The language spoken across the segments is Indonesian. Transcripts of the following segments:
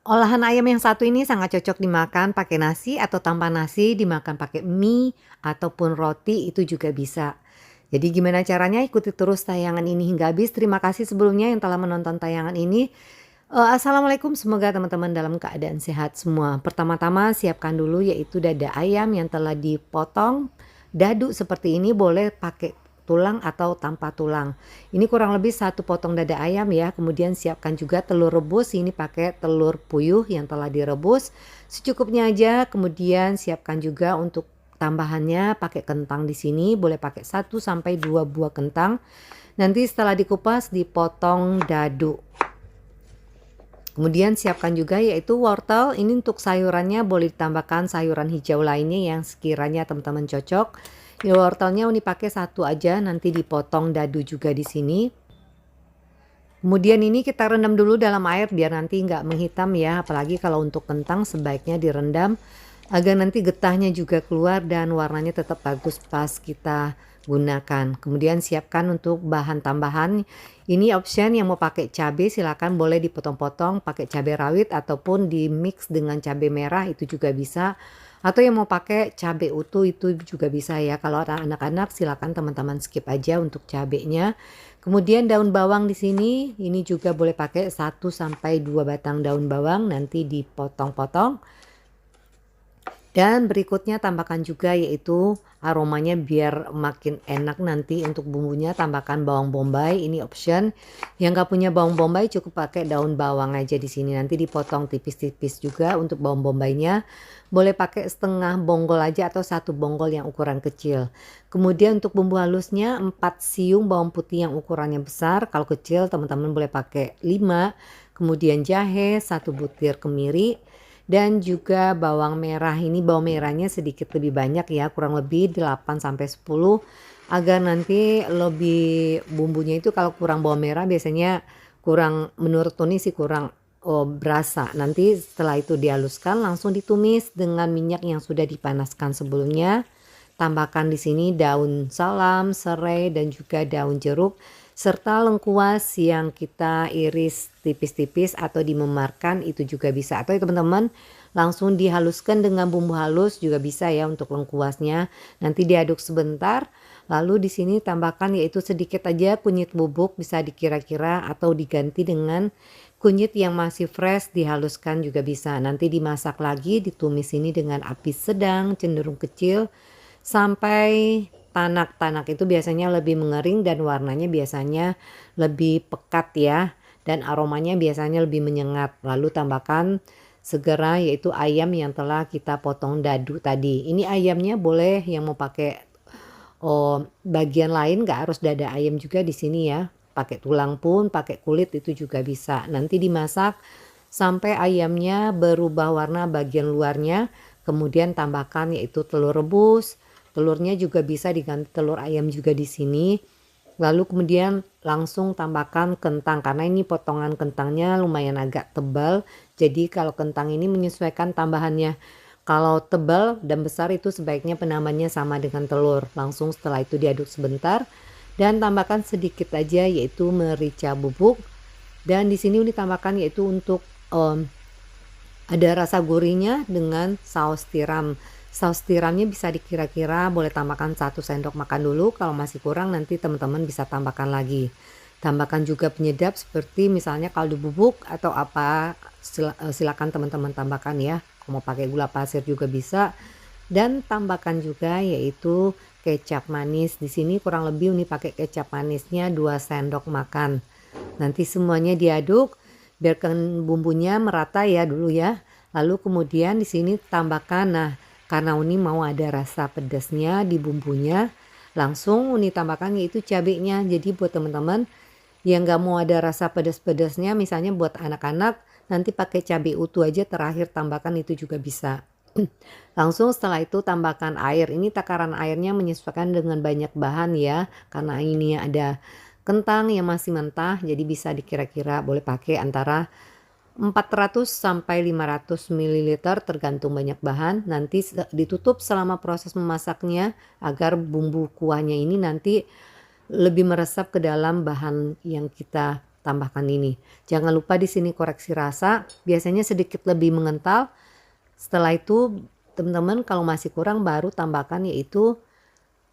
Olahan ayam yang satu ini sangat cocok dimakan pakai nasi atau tanpa nasi, dimakan pakai mie ataupun roti itu juga bisa. Jadi gimana caranya? Ikuti terus tayangan ini hingga habis. Terima kasih sebelumnya yang telah menonton tayangan ini. Assalamualaikum, semoga teman-teman dalam keadaan sehat semua. Pertama-tama siapkan dulu yaitu dada ayam yang telah dipotong. Dadu seperti ini boleh pakai tulang atau tanpa tulang. Ini kurang lebih satu potong dada ayam ya. Kemudian siapkan juga telur rebus. Ini pakai telur puyuh yang telah direbus secukupnya aja. Kemudian siapkan juga untuk tambahannya pakai kentang di sini. Boleh pakai 1 sampai 2 buah kentang. Nanti setelah dikupas dipotong dadu. Kemudian siapkan juga yaitu wortel. Ini untuk sayurannya boleh ditambahkan sayuran hijau lainnya yang sekiranya teman-teman cocok. Ini wortelnya Uni pakai 1 aja, nanti dipotong dadu juga di sini. Kemudian ini kita rendam dulu dalam air biar nanti nggak menghitam ya. Apalagi kalau untuk kentang sebaiknya direndam agar nanti getahnya juga keluar dan warnanya tetap bagus pas kita gunakan. Kemudian siapkan untuk bahan tambahan. Ini option yang mau pakai cabai silakan boleh dipotong-potong pakai cabai rawit ataupun di mix dengan cabai merah itu juga bisa. Atau yang mau pakai cabai utuh itu juga bisa ya. Kalau anak-anak silakan teman-teman skip aja untuk cabenya. Kemudian daun bawang di sini ini juga boleh pakai 1 sampai 2 batang daun bawang nanti dipotong-potong. Dan berikutnya tambahkan juga yaitu aromanya biar makin enak nanti untuk bumbunya tambahkan bawang bombay, ini option. Yang gak punya bawang bombay cukup pakai daun bawang aja di sini. Nanti dipotong tipis-tipis juga untuk bawang bombaynya. Boleh pakai setengah bonggol aja atau 1 bonggol yang ukuran kecil. Kemudian untuk bumbu halusnya 4 siung bawang putih yang ukurannya besar. Kalau kecil teman-teman boleh pakai 5. Kemudian jahe, 1 butir kemiri. Dan juga bawang merah, ini bawang merahnya sedikit lebih banyak ya, kurang lebih 8 sampai 10 agar nanti lebih bumbunya itu kalau kurang bawang merah biasanya kurang, menurut Tony sih kurang berasa. Nanti setelah itu dihaluskan langsung ditumis dengan minyak yang sudah dipanaskan sebelumnya. Tambahkan di sini daun salam, serai dan juga daun jeruk serta lengkuas yang kita iris tipis-tipis atau dimemarkan itu juga bisa. Atau teman-teman langsung dihaluskan dengan bumbu halus juga bisa ya untuk lengkuasnya. Nanti diaduk sebentar. Lalu di sini tambahkan yaitu sedikit aja kunyit bubuk, bisa dikira-kira atau diganti dengan kunyit yang masih fresh dihaluskan juga bisa. Nanti dimasak lagi, ditumis ini dengan api sedang cenderung kecil sampai tanak itu biasanya lebih mengering dan warnanya biasanya lebih pekat ya, dan aromanya biasanya lebih menyengat. Lalu tambahkan segera yaitu ayam yang telah kita potong dadu tadi. Ini ayamnya boleh yang mau pakai bagian lain, nggak harus dada ayam juga di sini ya. Pakai tulang pun, pakai kulit itu juga bisa. Nanti dimasak sampai ayamnya berubah warna bagian luarnya. Kemudian tambahkan yaitu telur rebus. Telurnya juga bisa diganti telur ayam juga di sini. Lalu kemudian langsung tambahkan kentang karena ini potongan kentangnya lumayan agak tebal. Jadi kalau kentang ini menyesuaikan tambahannya. Kalau tebal dan besar itu sebaiknya penambahannya sama dengan telur. Langsung setelah itu diaduk sebentar dan tambahkan sedikit aja yaitu merica bubuk. Dan di sini ditambahkan yaitu untuk ada rasa gurihnya dengan saus tiram. Saus tiramnya bisa dikira-kira boleh tambahkan 1 sendok makan dulu. Kalau masih kurang nanti teman-teman bisa tambahkan lagi. Tambahkan juga penyedap seperti misalnya kaldu bubuk atau apa, silakan teman-teman tambahkan ya. Kalau mau pakai gula pasir juga bisa. Dan tambahkan juga yaitu kecap manis. Di sini kurang lebih ini pakai kecap manisnya 2 sendok makan. Nanti semuanya diaduk, biarkan bumbunya merata ya dulu ya. Lalu kemudian di sini tambahkan, nah karena Uni mau ada rasa pedasnya di bumbunya, langsung Uni tambahkan yaitu cabenya. Jadi buat teman-teman yang gak mau ada rasa pedas-pedasnya, misalnya buat anak-anak nanti pakai cabai utuh aja terakhir tambahkan itu juga bisa. Langsung setelah itu tambahkan air. Ini takaran airnya menyesuaikan dengan banyak bahan ya, karena ini ada kentang yang masih mentah, jadi bisa dikira-kira boleh pakai antara 400 sampai 500 ml tergantung banyak bahan. Nanti ditutup selama proses memasaknya agar bumbu kuahnya ini nanti lebih meresap ke dalam bahan yang kita tambahkan ini. Jangan lupa di sini koreksi rasa, biasanya sedikit lebih mengental. Setelah itu teman-teman kalau masih kurang baru tambahkan yaitu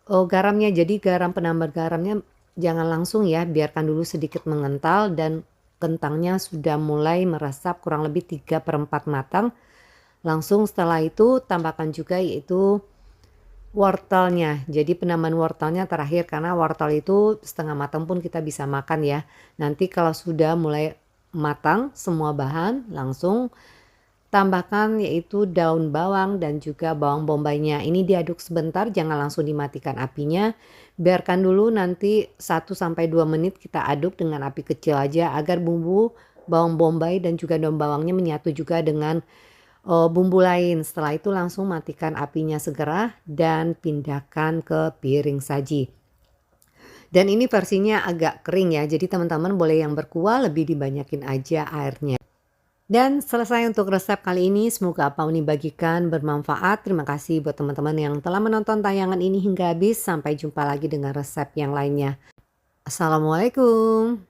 garamnya. Jadi garam, penambah garamnya jangan langsung ya, biarkan dulu sedikit mengental dan kentangnya sudah mulai meresap kurang lebih 3/4 matang. Langsung setelah itu tambahkan juga yaitu wortelnya. Jadi penambahan wortelnya terakhir karena wortel itu setengah matang pun kita bisa makan ya. Nanti kalau sudah mulai matang semua bahan, langsung tambahkan yaitu daun bawang dan juga bawang bombaynya. Ini diaduk sebentar, jangan langsung dimatikan apinya. Biarkan dulu nanti 1-2 menit kita aduk dengan api kecil aja agar bumbu bawang bombay dan juga daun bawangnya menyatu juga dengan bumbu lain. Setelah itu langsung matikan apinya segera dan pindahkan ke piring saji. Dan ini versinya agak kering ya, jadi teman-teman boleh yang berkuah lebih dibanyakin aja airnya. Dan selesai untuk resep kali ini, semoga apa yang dibagikan bermanfaat. Terima kasih buat teman-teman yang telah menonton tayangan ini hingga habis. Sampai jumpa lagi dengan resep yang lainnya. Assalamualaikum.